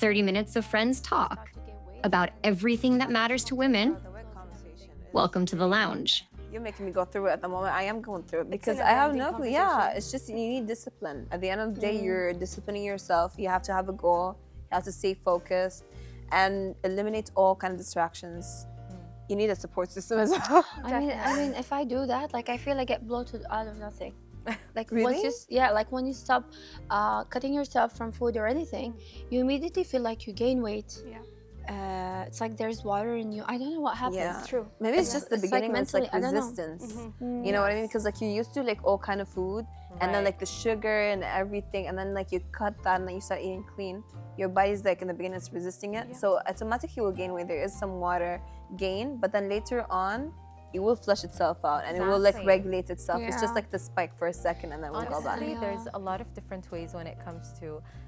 30 minutes of friends talk about everything that matters to women. Welcome to the lounge. You're making me go through it at the moment. I am going through it because a I have never-ending no clue. Yeah, conversation. it's just you need discipline. At the end of the day, you're disciplining yourself. You have to have a goal. You have to stay focused and eliminate all kind of distractions. You need a support system as well. I mean, if I do that, like I feel I get bloated out of nothing. Like Really? once like when you stop cutting yourself from food or anything, you immediately feel like you gain weight. Yeah. It's like there's water in you. I don't know what happens. Yeah. It's true. Maybe it's Yeah. just the It's like beginning. It's like mentally, I don't know. resistance. You know what I mean? Because like you used to like all kind of food, and then like the sugar and everything, and then like you cut that and then you start eating clean. Your body's like in the beginning it's resisting it, so automatically you will gain weight. There is some water gain, but then later on, it will flush itself out and it will like Exactly. regulate itself. It's just Yeah. like the spike for a second and then we'll go back. Honestly, Yeah. there's a lot of different ways when it comes to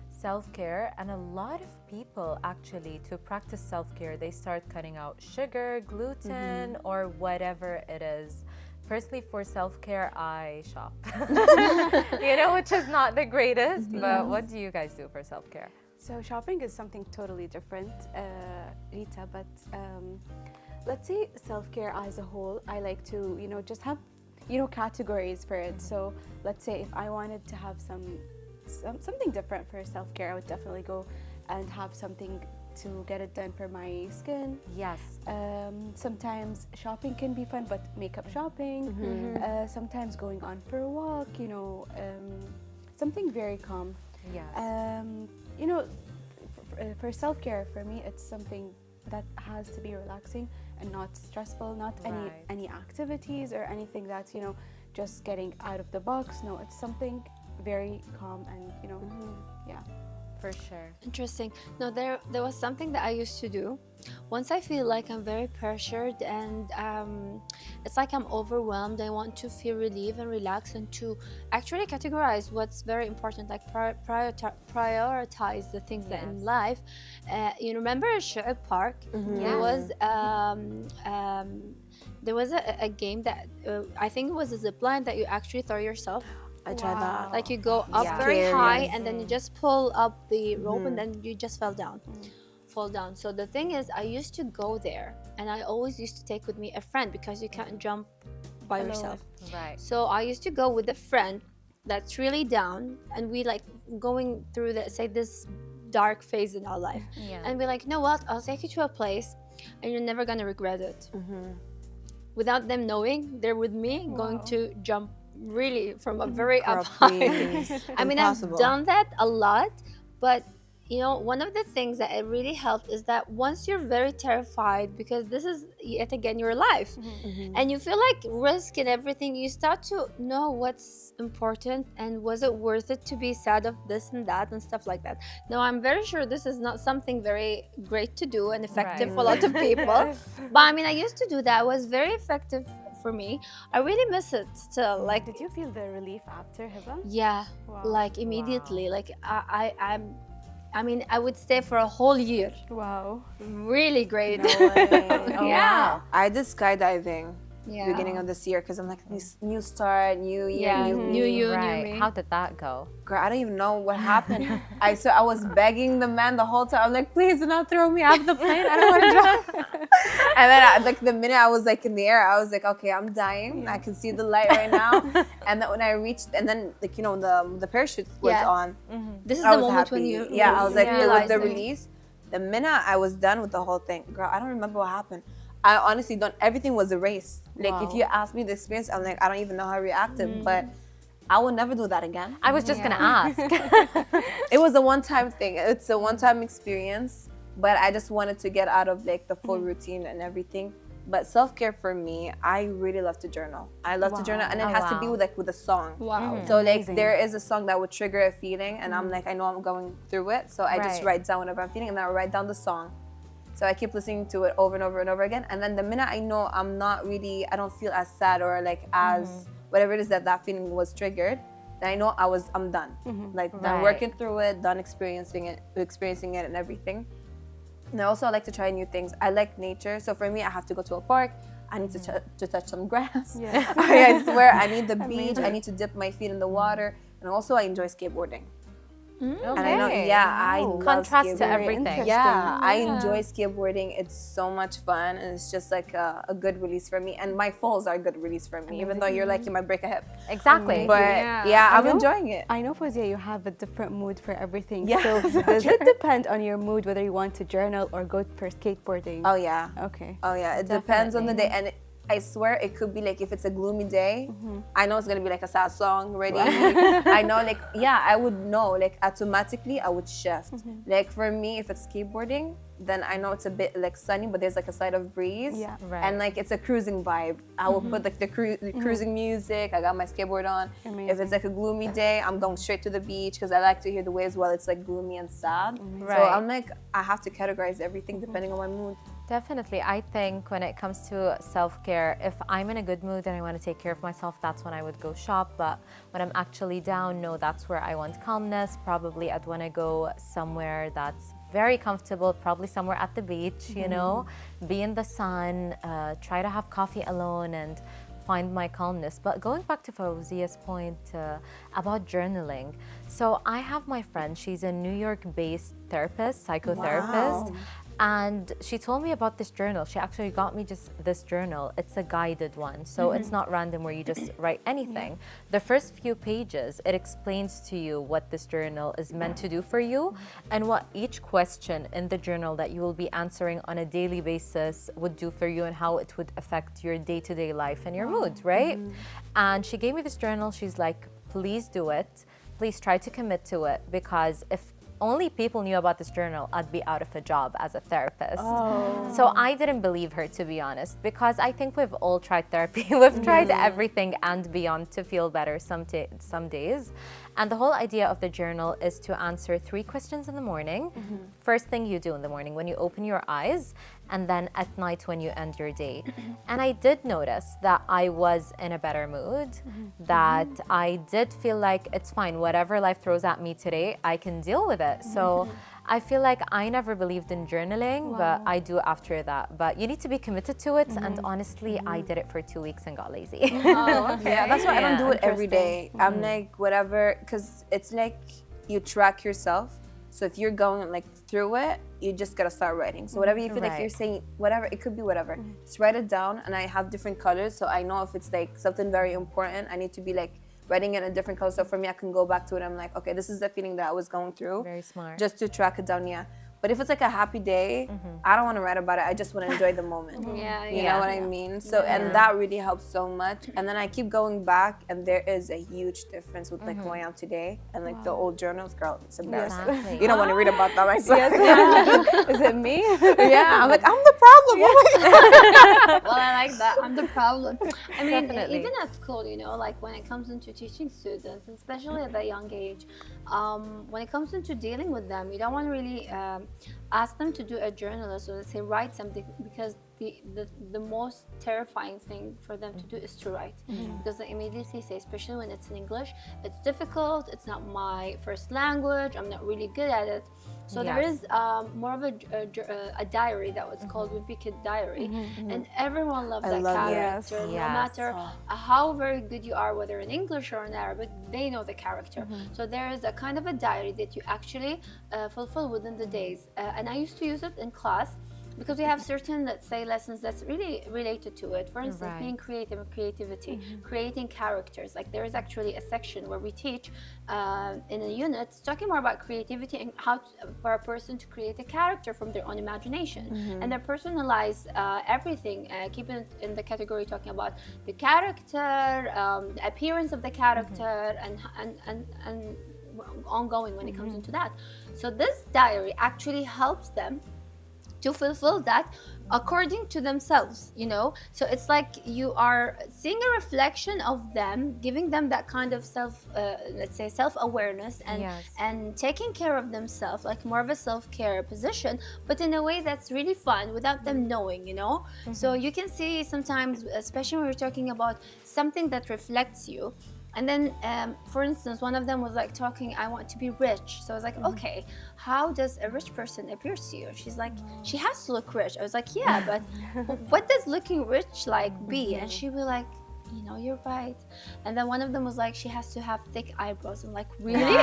self-care, and a lot of people actually, to practice self-care, they start cutting out sugar, gluten, or whatever it is. Personally, for self-care, I shop. Which is not the greatest, but what do you guys do for self-care? So shopping is something totally different, Rita, but let's say self-care as a whole, I like to, just have, categories for it. So let's say if I wanted to have something different for self-care, I would definitely go and have something to get it done for my skin. Yes. Sometimes shopping can be fun, but makeup shopping. Sometimes going on for a walk, something very calm. Yes. For self-care, for me, it's something that has to be relaxing and not stressful, not Right. any activities or anything that's, just getting out of the box. No, it's something very calm and, yeah. For sure. Interesting. No, there was something that I used to do. Once I feel like I'm very pressured and it's like I'm overwhelmed, I want to feel relief and relax and to actually categorize what's very important, like prioritize the things that in life. You remember Shu'aib Park? There was a game that I think it was a zip line that you actually throw yourself. I tried that. Like you go up Yeah. very Scary. high and then you just pull up the rope and then you just fall down. So the thing is, I used to go there and I always used to take with me a friend because you can't jump by yourself. Right. So I used to go with a friend that's really down and we like going through this dark phase in our life. Yeah. And we're like, you know what? I'll take you to a place and you're never gonna regret it. Without them knowing, they're with me going to jump really from a very Girl, up high. please. I mean, Impossible. I've done that a lot, but one of the things that it really helped is that once you're very terrified, because this is yet again your life, and you feel like risk and everything, you start to know what's important and was it worth it to be sad of this and that and stuff like that. Now, I'm very sure this is not something very great to do and effective for a lot of people, but I mean, I used to do that. It was very effective for me. I really miss it still. Like, Did you feel the relief after, Hiba? yeah, Wow. like immediately. Like I mean, I would stay for a whole year. Wow. Really great. Oh, Yeah. wow. I did skydiving Yeah. beginning of this year because I'm like new start, new year, Yeah, new new me. you, Right. new me. How did that go? Girl, I don't even know what happened. I was begging the man the whole time. I'm like, please do not throw me out of the plane. I don't want to drop. And then like the minute I was like in the air, I was like, okay, I'm dying. I can see the light right now. And then when I reached, and then like the parachute was Yeah. on. This is I the was moment when happy. you I was like, it was realize the that- release. The minute I was done with the whole thing, girl, I don't remember what happened. I honestly don't. Everything was erased. Like if you ask me the experience, I'm like, I don't even know how I reacted. But I will never do that again. I was just gonna ask. It was a one-time thing. It's a one-time experience. But I just wanted to get out of like the full routine and everything. But self-care for me, I really love to journal. I love to journal, and it Oh, has to be wow. with a song. Wow. So like there is a song that would trigger a feeling, and I'm like, I know I'm going through it, so I just Right. write down whatever I'm feeling, and then I write down the song. So I keep listening to it over and over and over again, and then the minute I know I don't feel as sad or like as whatever it is that feeling was triggered, then I know I'm done. Like done Right. working through it, done experiencing it and everything. And I also like to try new things. I like nature, so for me, I have to go to a park. I need to touch some grass. Yeah. I swear, I need the beach. I need to dip my feet in the water, and also I enjoy skateboarding. And I know, Okay. I love Contrast to skateboarding. everything. Yeah, I enjoy skateboarding. It's so much fun, and it's just like a good release for me. And my falls are a good release for me, even though you're like, you might break a hip. Exactly. But yeah, I'm I know- enjoying it. I know, Fawzia, you have a different mood for everything. Yeah. So does it depend on your mood whether you want to journal or go for skateboarding? Oh yeah. Okay. Oh yeah, it depends on the day, and I swear it could be like if it's a gloomy day, I know it's gonna be like a sad song ready. I know, like I would know, like automatically I would shift. Like for me, if it's skateboarding, then I know it's a bit like sunny, but there's like a slight of breeze, Yeah. Right. and like it's a cruising vibe. I will put like the cruising music. I got my skateboard on. If Amazing. it's like a gloomy day, I'm going straight to the beach because I like to hear the waves while it's like gloomy and sad. So Right. I'm like, I have to categorize everything depending on my mood. Definitely. I think when it comes to self-care, if I'm in a good mood and I want to take care of myself, that's when I would go shop. But when I'm actually down, no, that's where I want calmness. Probably I'd want to go somewhere that's very comfortable, probably somewhere at the beach, you know, be in the sun, try to have coffee alone and find my calmness. But going back to Fawzia's point about journaling, so I have my friend, she's a New York-based therapist, psychotherapist, and she told me about this journal. She actually got me just this journal. It's a guided one, so it's not random where you just write anything. The first few pages, it explains to you what this journal is meant to do for you and what each question in the journal that you will be answering on a daily basis would do for you and how it would affect your day-to-day life and your mood, right? And she gave me this journal. She's like, please do it. Please try to commit to it, because if only people knew about this journal, I'd be out of a job as a therapist. So I didn't believe her, to be honest, because I think we've all tried therapy. We've tried everything and beyond to feel better some days. And the whole idea of the journal is to answer 3 questions in the morning. First thing you do in the morning when you open your eyes, and then at night when you end your day. And I did notice that I was in a better mood, that I did feel like it's fine, whatever life throws at me today, I can deal with it. So I feel like I never believed in journaling, but I do after that. But you need to be committed to it. And honestly, I did it for 2 weeks and got lazy. Yeah, that's why I don't do it every Interesting. day. I'm like, whatever, because it's like you track yourself. So if you're going like through it, you just gotta start writing. So whatever you feel like Right. you're saying, whatever, it could be whatever. Just write it down, and I have different colors, so I know if it's like something very important, I need to be like writing it in a different color. So for me, I can go back to it. I'm like, okay, this is the feeling that I was going through. Very smart. Just to track it down, yeah. But if it's like a happy day, I don't want to write about it. I just want to enjoy the moment. Yeah, You know what I mean? So, and that really helps so much. And then I keep going back, and there is a huge difference with like who I am today and like the old journals. Girl, it's embarrassing. Exactly. You don't want to read about that myself. Is it me? Yeah, I'm like, I'm the problem. Oh my God. Well, I like that. I'm the problem. I mean, Definitely. even at school, you know, like when it comes into teaching students, especially at a young age, when it comes into dealing with them, you don't want to really ask them to do a journal, so let's say write something, because the most terrifying thing for them to do is to write, because they immediately say, especially when it's in English, it's difficult, it's not my first language, I'm not really good at it. So there Yes. is more of a diary that was called Wimpy Kid Diary, and everyone loves I that love it. character. Yes. No Yes. matter how very good you are, whether in English or in Arabic, they know the character. So there is a kind of a diary that you actually fulfill within the days. And I used to use it in class, because we have certain, let's say, lessons that's really related to it. For instance, Right. being creative and creativity, creating characters. Like there is actually a section where we teach in a unit talking more about creativity and how for a person to create a character from their own imagination. And they personalize everything, keeping it in the category talking about the character, the appearance of the character, and ongoing when it comes into that. So this diary actually helps them to fulfill that according to themselves, you know. So it's like you are seeing a reflection of them, giving them that kind of let's say self-awareness, and Yes. and taking care of themselves, like more of a self-care position, but in a way that's really fun without them knowing, you know. So you can see sometimes, especially when we're talking about something that reflects you. And then, for instance, one of them was like talking, I want to be rich. So I was like, okay, how does a rich person appear to you? She's like, she has to look rich. I was like, yeah, but what does looking rich like be? And she was like, you know, you're right. And then one of them was like, she has to have thick eyebrows. I'm like, really?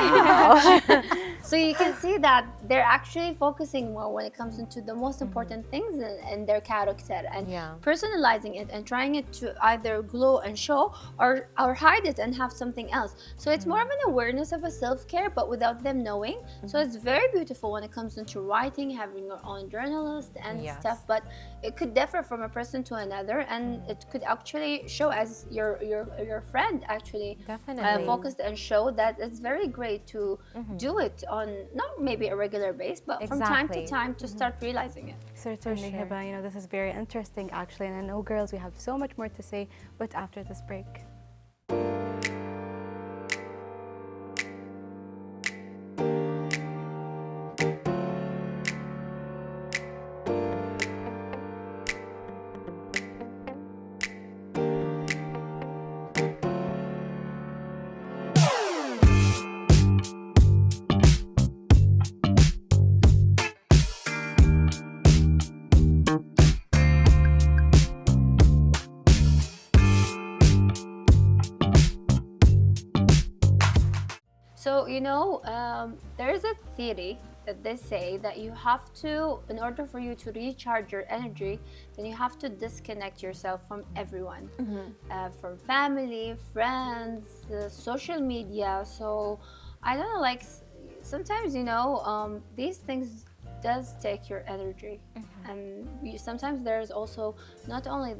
So you can see that they're actually focusing more when it comes into the most important things in their character, and Yeah. personalizing it and trying it to either glow and show, or hide it and have something else. So it's more of an awareness of a self-care, but without them knowing. So it's very beautiful when it comes into writing, having your own journalist and Yes. stuff, but it could differ from a person to another, and it could actually show as your friend actually Definitely. focused and show that it's very great to do it on not maybe a regular base, but from time to Exactly. time to start realizing it. Certainly, sure. Hiba. You know, this is very interesting, actually. And I know, girls, we have so much more to say, but after this break. So, you know, there is a theory that they say that you have to, in order for you to recharge your energy, then you have to disconnect yourself from everyone, from family, friends, social media. So, I don't know, like sometimes, you know, these things does take your energy, and sometimes there's also not only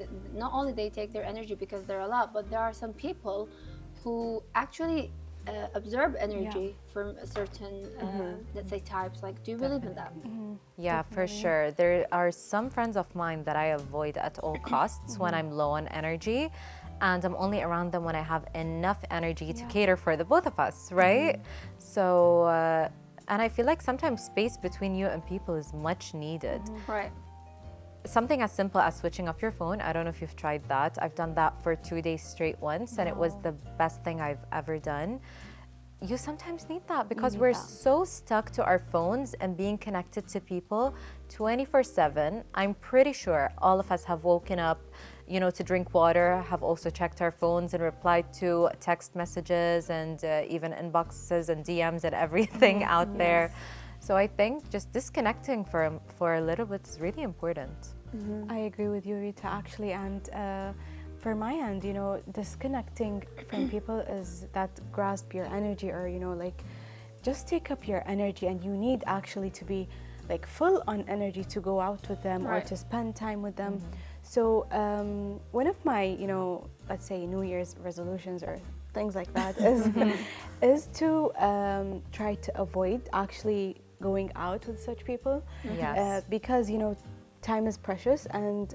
they take their energy because they're a lot, but there are some people who actually absorb energy from a certain, let's say, types. Like, do you believe in that? Yeah, for sure. There are some friends of mine that I avoid at all costs when I'm low on energy, and I'm only around them when I have enough energy to cater for the both of us, right? So, and I feel like sometimes space between you and people is much needed. Right. Something as simple as switching off your phone. I don't know if you've tried that. I've done that for 2 days straight once, and it was the best thing I've ever done. You sometimes need that because we're so stuck to our phones and being connected to people 24/7. I'm pretty sure all of us have woken up, you know, to drink water, have also checked our phones and replied to text messages and even inboxes and DMs and everything out there. So I think just disconnecting for a little bit is really important. I agree with you, Rita, actually. And for my end, you know, disconnecting from people is that grasp your energy, or, you know, like just take up your energy, and you need actually to be like full on energy to go out with them or Right. to spend time with them. So one of my, you know, let's say New Year's resolutions or things like that is to try to avoid actually going out with such people. Yes. Because, you know, time is precious, and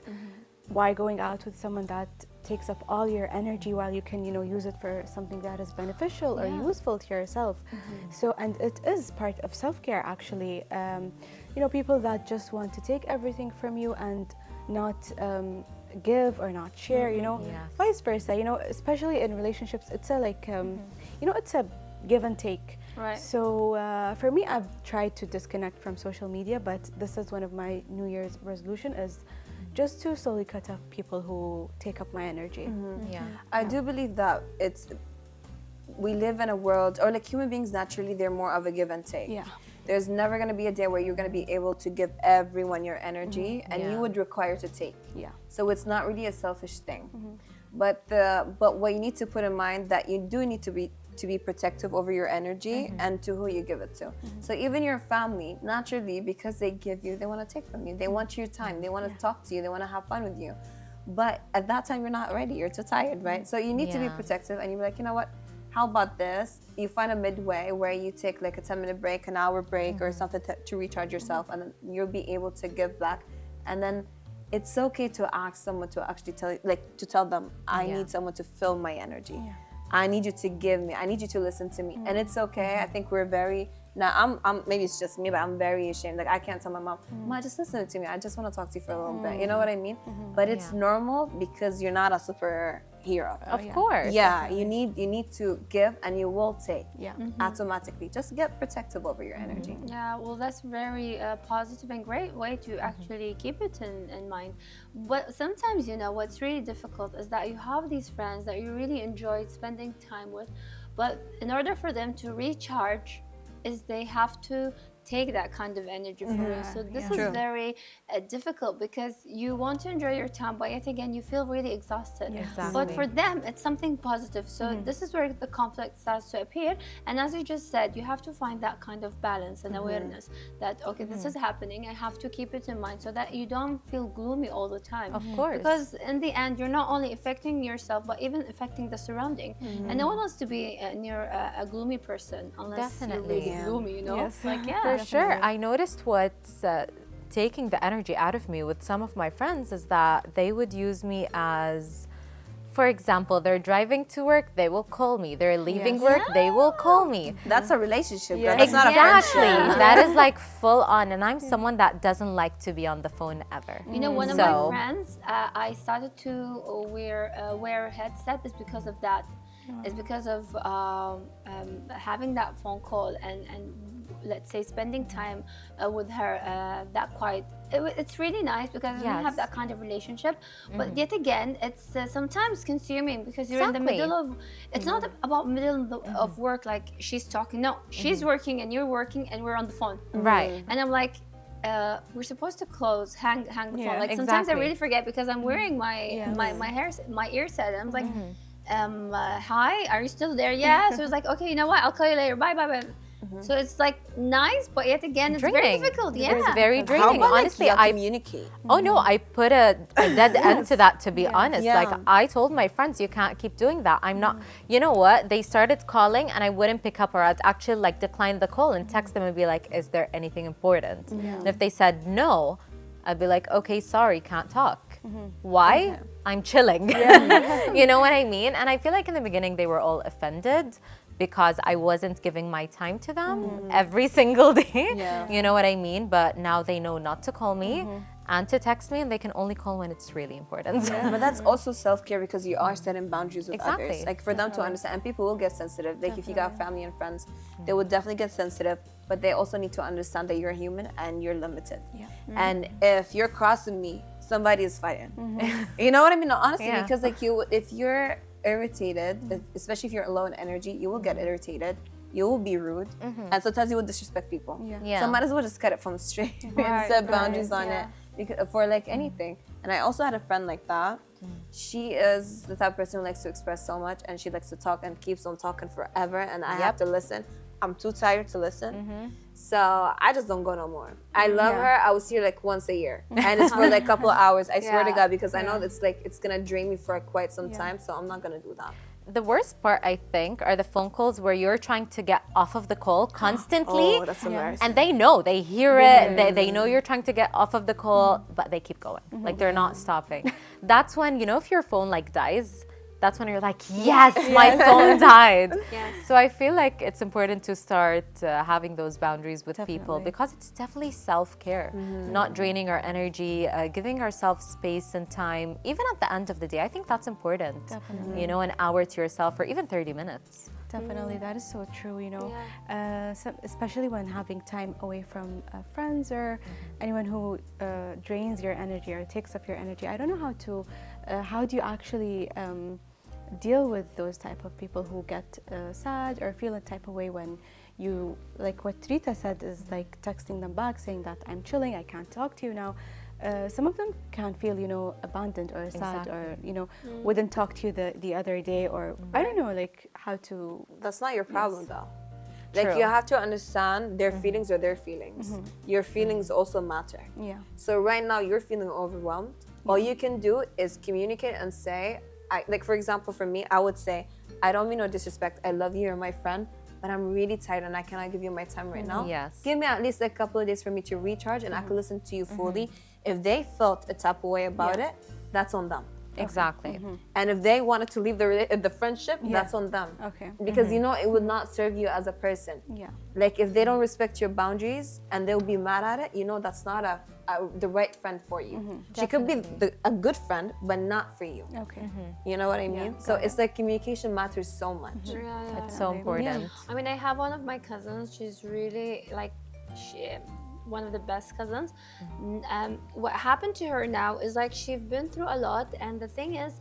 why going out with someone that takes up all your energy while you can, you know, use it for something that is beneficial or useful to yourself. So, and it is part of self-care, actually. You know, people that just want to take everything from you and not give or not share, you know, Yes. vice versa, you know, especially in relationships, it's a like, you know, it's a give and take. Right. So for me, I've tried to disconnect from social media, but this is one of my New Year's resolution is just to slowly cut off people who take up my energy. Yeah. I do believe that we live in a world, or like human beings naturally, they're more of a give and take. Yeah. There's never going to be a day where you're going to be able to give everyone your energy, and Yeah. you would require to take. Yeah. So it's not really a selfish thing. But what you need to put in mind that you do need to be protective over your energy and to who you give it to. So even your family, naturally, because they give you, they want to take from you. They want your time. They want to talk to you. They want to have fun with you. But at that time, you're not ready. You're too tired, right? So you need to be Yeah. protective, and you're like, you know what? How about this? You find a midway where you take like a 10-minute break, an hour break, or something to recharge yourself, and then you'll be able to give back. And then it's okay to ask someone to actually tell them, I Yeah. need someone to fill my energy. I need you to give me. I need you to listen to me. And it's okay. I think we're very Now I'm maybe it's just me, but I'm very ashamed. Like I can't tell my mom, "Ma, just listen to me. I just want to talk to you for a little bit." You know what I mean? But it's normal because you're not a superhero. Of course. Yeah, you need to give and you will take. Yeah. Automatically. Just get protective over your energy. Yeah, well, that's very positive and great way to actually keep it in mind. But sometimes, you know, what's really difficult is that you have these friends that you really enjoyed spending time with, but in order for them to recharge, is they have to take that kind of energy from you. So this is very difficult because you want to enjoy your time, but yet again you feel really exhausted. Exactly. But for them it's something positive. So this is where the conflict starts to appear. And as you just said, you have to find that kind of balance and awareness that okay, this is happening. I have to keep it in mind so that you don't feel gloomy all the time. Of course. Because in the end, you're not only affecting yourself, but even affecting the surrounding. And no one wants to be near a gloomy person unless you're Definitely. really gloomy, you know? Yes. Like, yeah. For sure. I noticed what's taking the energy out of me with some of my friends is that they would use me as, for example, they're driving to work, they will call me. They're leaving work, they will call me. That's a relationship. Yeah. Girl. That's not a Exactly. friendship. That is like full on. And I'm someone that doesn't like to be on the phone ever. You know, one of So- my friends, I started to wear a headset is because of that. It's because of having that phone call and let's say spending time with her that quiet. It's really nice because we have Yes. that kind of relationship. But yet again, it's sometimes consuming because you're in the Exactly. middle of. It's not about middle of work like she's talking. No, she's working and you're working and we're on the phone. Right. And I'm like, we're supposed to close, hang the phone. Yeah, Like sometimes I exactly. really forget because I'm wearing my ear set, and I'm like, hi, are you still there? Yeah. So it's like, okay, you know what? I'll call you later. Bye, bye, bye. So it's like nice, but yet again, it's very Draining. difficult. Yeah. It's very How draining. about Honestly, like, I communicate? Oh no, I put a dead end to that, to be honest. Yeah. Like I told my friends, you can't keep doing that. I'm not, you know what? They started calling and I wouldn't pick up, or I'd actually like decline the call and text them and be like, is there anything important? And if they said no, I'd be like, okay, sorry, can't talk. Why? I'm chilling. You know what I mean? And I feel like in the beginning they were all offended because I wasn't giving my time to them every single day. Yeah. You know what I mean? But now they know not to call me and to text me, and they can only call when it's really important. But that's also self-care because you are setting boundaries with Exactly. others. Like for them to understand, and people will get sensitive. Like if you got family and friends, they will definitely get sensitive, but they also need to understand that you're human and you're limited. And if you're crossing me, somebody is fighting. You know what I mean? No, honestly, Yeah. because like if you're irritated, especially if you're low in energy, you will get irritated. You will be rude, and sometimes you will disrespect people. Yeah. So might as well just cut it from straight and Right, set right, boundaries on yeah. it because, for like anything. And I also had a friend like that. She is the type of person who likes to express so much, and she likes to talk and keeps on talking forever, and I have to listen. I'm too tired to listen. So I just don't go no more. I love her. I will see her like once a year. And it's for like a couple of hours. I swear to Yeah. God, because I know it's like it's gonna drain me for quite some time. So I'm not gonna do that. The worst part, I think, are the phone calls where you're trying to get off of the call constantly. Oh, that's embarrassing. And they know, they hear it, they know you're trying to get off of the call, but they keep going. Like they're not stopping. That's when, you know, if your phone like dies, that's when you're like, yes, my phone died. So I feel like it's important to start having those boundaries with people because it's definitely self-care, not draining our energy, giving ourselves space and time, even at the end of the day. I think that's important. Definitely. You know, an hour to yourself or even 30 minutes. Definitely, that is so true, you know, especially when having time away from friends or anyone who drains your energy or takes up your energy. I don't know how do you actually deal with those type of people who get sad or feel a type of way when you, like what Rita said, is like texting them back saying that I'm chilling, I can't talk to you now. Some of them can feel, you know, abandoned or sad or, you know, wouldn't talk to you the other day or I don't know, like how to. That's not your problem though. Like True. you have to understand their feelings are their feelings. Your feelings also matter. Yeah. So right now you're feeling overwhelmed. All you can do is communicate and say, like for example, for me, I would say, I don't mean no disrespect. I love you, you're my friend, but I'm really tired and I cannot give you my time right now. Yes. Give me at least a couple of days for me to recharge and I can listen to you fully. If they felt a type of way about it, that's on them. Exactly. And if they wanted to leave the friendship, that's on them. Okay. Because you know it would not serve you as a person. Yeah. Like if they don't respect your boundaries and they'll be mad at it, you know that's not the right friend for you. She could be a good friend, but not for you. Okay. You know what I mean? So it's like communication matters so much. It's so important. I mean, I have one of my cousins. She's really like, one of the best cousins. What happened to her now is like she's been through a lot, and the thing is,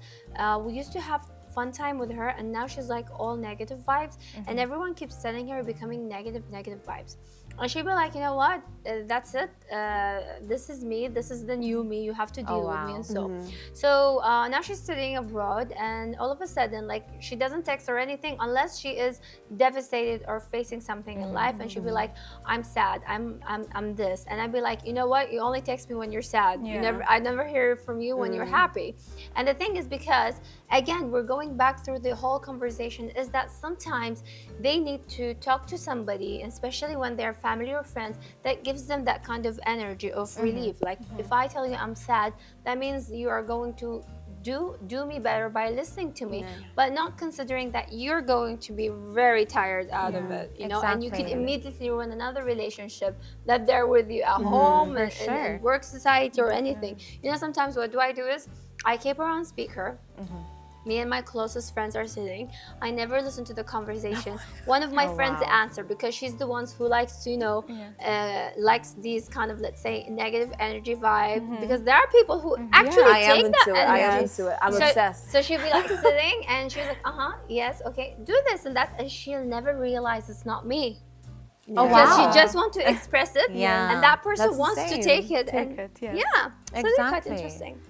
we used to have fun time with her, and now she's like all negative vibes, and everyone keeps telling her becoming negative vibes. And she'd be like, you know what? That's it. This is me. This is the new me. You have to deal with me. And so now she's studying abroad, and all of a sudden, like she doesn't text or anything unless she is devastated or facing something in life, and she'd be like, I'm sad. I'm this, and I'd be like, you know what? You only text me when you're sad. I never hear from you when you're happy. And the thing is, because again, we're going back through the whole conversation, is that sometimes they need to talk to somebody, especially when they're family or friends, that gives them that kind of energy of relief. Like if I tell you I'm sad, that means you are going to do me better by listening to me, but not considering that you're going to be very tired out of it, you know. And you can immediately ruin another relationship that they're with you at home and work society or anything. You know, sometimes what do I do is I keep her on speaker. Me and my closest friends are sitting. I never listen to the conversation. One of my friends answer, because she's the ones who likes to, you know, likes these kind of, let's say, negative energy vibe. Because there are people who actually take that energy. I am into it. I'm obsessed. So she'll be like sitting, and she's like, yes, okay, do this and that, and she'll never realize it's not me. Because she just wants to express it, and that person wants to take it. So they're quite interesting.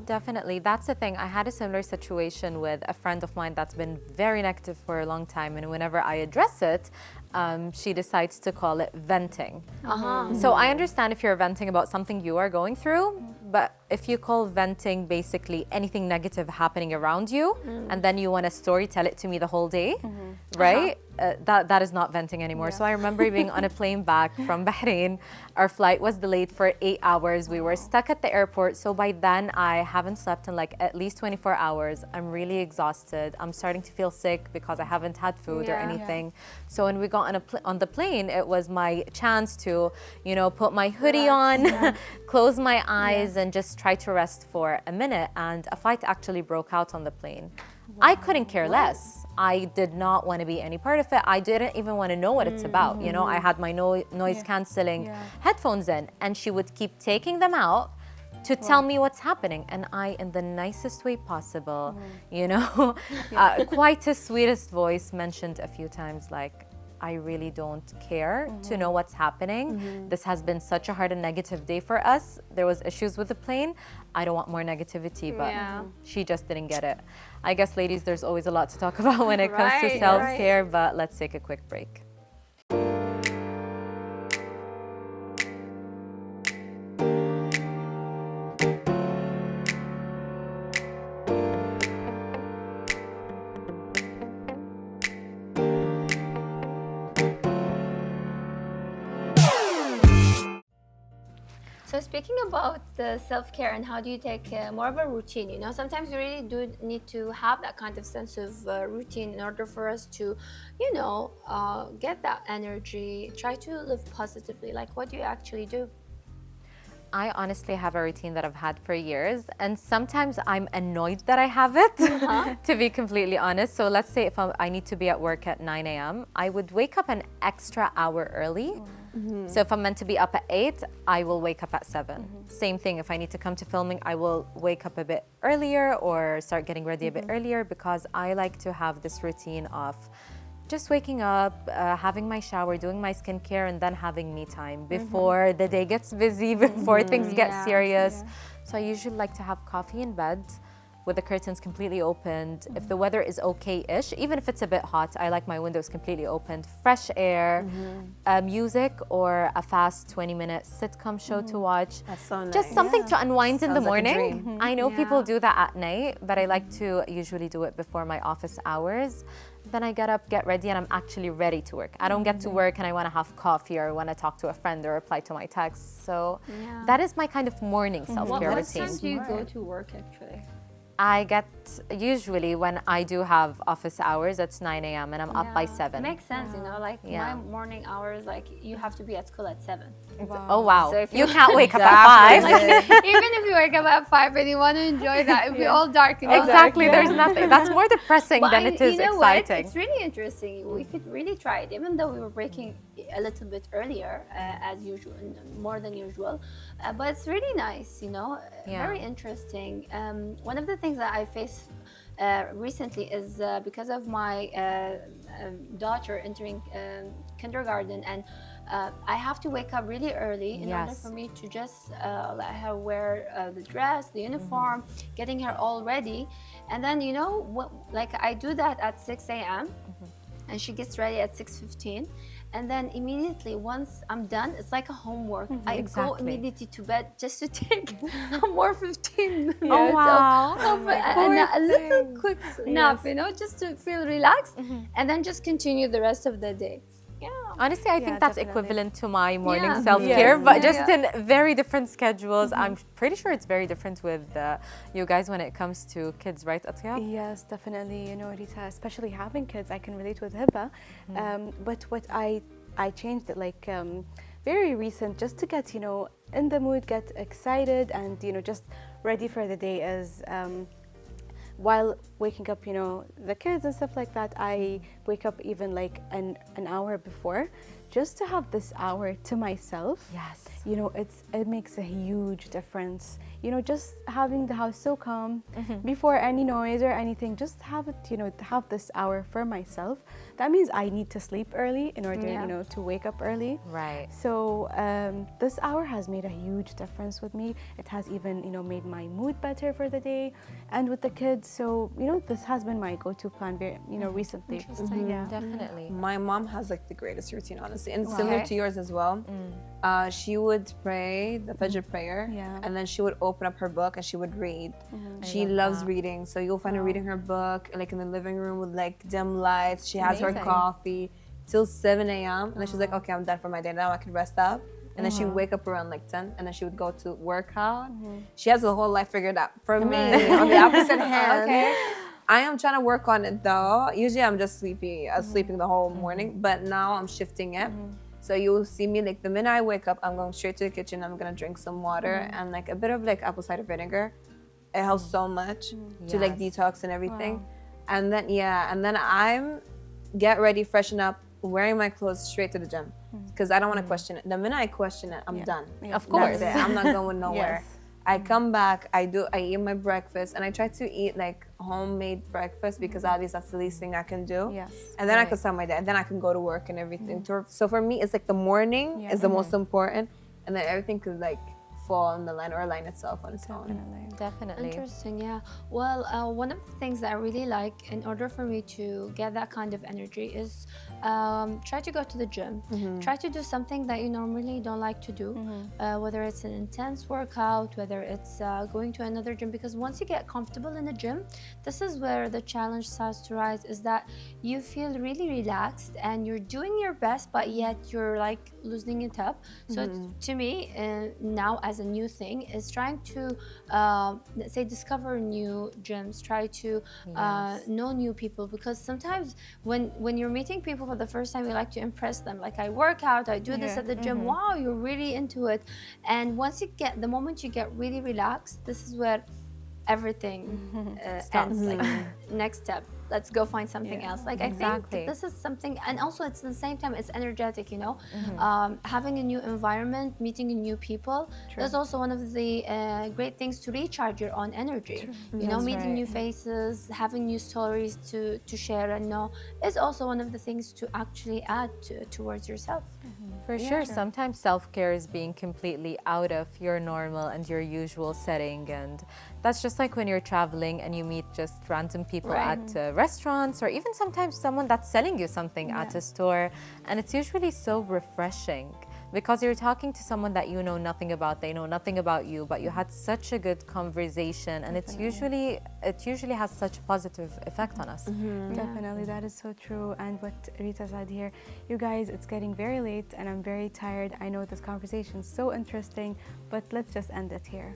Definitely. That's the thing. I had a similar situation with a friend of mine that's been very negative for a long time, and whenever I address it, she decides to call it venting. So I understand if you're venting about something you are going through, but if you call venting basically anything negative happening around you, and then you want to story tell it to me the whole day, right? That is not venting anymore. So I remember being on a plane back from Bahrain. Our flight was delayed for 8 hours. We were stuck at the airport. So by then I haven't slept in like at least 24 hours. I'm really exhausted. I'm starting to feel sick because I haven't had food or anything. So when we got on the plane, it was my chance to, you know, put my hoodie on, close my eyes and just try to rest for a minute. And a fight actually broke out on the plane. I couldn't care less. I did not want to be any part of it. I didn't even want to know what it's about. You know, I had my noise canceling headphones in, and she would keep taking them out to tell me what's happening. And I, in the nicest way possible, you know, quite a sweetest voice, mentioned a few times, like, I really don't care to know what's happening. This has been such a hard and negative day for us. There was issues with the plane. I don't want more negativity, but she just didn't get it. I guess, ladies, there's always a lot to talk about when it comes to self-care, but let's take a quick break. So speaking about the self-care and how do you take more of a routine, you know, sometimes we really do need to have that kind of sense of routine in order for us to, you know, get that energy, try to live positively. Like, what do you actually do? I honestly have a routine that I've had for years, and sometimes I'm annoyed that I have it, to be completely honest. So let's say if I need to be at work at 9 a.m., I would wake up an extra hour early. So if I'm meant to be up at 8, I will wake up at 7. Same thing, if I need to come to filming, I will wake up a bit earlier or start getting ready a bit earlier, because I like to have this routine of just waking up, having my shower, doing my skincare, and then having me time before the day gets busy, before things get serious. So I usually like to have coffee in bed with the curtains completely opened. If the weather is okay-ish, even if it's a bit hot, I like my windows completely opened. Fresh air, music, or a fast 20-minute sitcom show to watch. That's so nice. Just something to unwind in the Sounds like a morning. dream. I know people do that at night, but I like to usually do it before my office hours. Then I get up, get ready, and I'm actually ready to work. I don't get to work and I want to have coffee or want to talk to a friend or reply to my texts. So that is my kind of morning self-care What routine. time do you go to work actually? I get, usually when I do have office hours, it's 9 a.m. and I'm up by 7. Makes sense, you know, like Yeah. my morning hours, like you have to be at school at 7. Oh, wow. So if you you- can't wake up at 5. Even if you wake up at 5 and you want to enjoy that, it'll be all dark. You know, Exactly. dark. There's nothing. That's more depressing But than it is you know exciting. What? It's really interesting. We could really try it, even though we were breaking a little bit earlier, as usual, more than usual. But it's really nice, you know, Yeah. very interesting. One of the things that I faced recently is because of my daughter entering kindergarten, and I have to wake up really early in order Yes. for me to just let her wear the dress, the uniform, getting her all ready. And then, you know, like I do that at 6 a.m. and she gets ready at 6:15. And then immediately once I'm done, it's like a homework. I go Exactly. immediately to bed just to take more 15 minutes Oh, wow. of a little quick nap, you know, just to feel relaxed and then just continue the rest of the day. Yeah. Honestly, I think that's definitely. equivalent to my morning Yeah. self-care, Yes. but Yeah, just yeah. in very different schedules. I'm pretty sure it's very different with you guys when it comes to kids, right, Atiyah? Yes, definitely. You know, Rita, especially having kids, I can relate with Hiba. But what I changed it like very recent, just to get, you know, in the mood, get excited, and you know, just ready for the day is while waking up, you know, the kids and stuff like that. I wake up even like an hour before, just to have this hour to myself. Yes. You know, it makes a huge difference. You know, just having the house so calm before any noise or anything, just have it, you know, have this hour for myself. That means I need to sleep early in order, Yeah. you know, to wake up early. Right. So this hour has made a huge difference with me. It has even, you know, made my mood better for the day and with the kids. So, you know, this has been my go-to plan, very, you know, recently. Interesting. Yeah. Definitely. My mom has like the greatest routine, honestly, and similar Okay. to yours as well. She would pray the Fajr prayer, Yeah. and then she would open up her book and she would read. She loves reading, so you'll find her reading her book like in the living room with like dim lights. She has her Amazing. coffee till 7 a.m. and then she's like, okay, I'm done for my day now. I can rest up. And then she'd wake up around like 10, and then she would go to workout. She has the whole life figured out. For me, on the opposite hand, I am trying to work on it though. Usually I'm just sleepy, sleeping the whole morning, but now I'm shifting it. So you will see me like the minute I wake up, I'm going straight to the kitchen. I'm gonna drink some water and like a bit of like apple cider vinegar. It helps so much to like Yes. detox and everything. And then I'm get ready, freshen up, wearing my clothes straight to the gym because I don't want to question it. The minute I question it, I'm done. Of course. That's it. I'm not going nowhere. Yes. I come back, I eat my breakfast, and I try to eat like homemade breakfast because at least that's the least thing I can do. Yes. And then I can start my day, and then I can go to work and everything. So for me, it's like the morning is the most important, and then everything could like fall in the line or align itself on its own. Definitely. Interesting, yeah. Well, one of the things that I really like in order for me to get that kind of energy is try to go to the gym. Try to do something that you normally don't like to do, whether it's an intense workout, whether it's going to another gym, because once you get comfortable in the gym, this is where the challenge starts to rise, is that you feel really relaxed and you're doing your best, but yet you're like loosening it up. So to me, now as a new thing is trying to let's say discover new gyms, try to know new people, because sometimes when you're meeting people for the first time, you like to impress them, like I work out, I do this at the gym, wow, you're really into it. And once the moment you get really relaxed, this is where everything ends. Like next step, let's go find something else. Like I Exactly. think this is something, and also it's at the same time it's energetic, you know. Having a new environment, meeting new people, that's also one of the great things to recharge your own energy. You know, meeting new faces, having new stories to share and know is also one of the things to actually add towards yourself. For sure. Sometimes self-care is being completely out of your normal and your usual setting, and that's just like when you're traveling and you meet just random people at restaurants, or even sometimes someone that's selling you something at a store, and it's usually so refreshing because you're talking to someone that you know nothing about, they know nothing about you, but you had such a good conversation, and it usually has such a positive effect on us. Definitely, that is so true. And what Rita said here, you guys, it's getting very late and I'm very tired. I know this conversation is so interesting, but let's just end it here.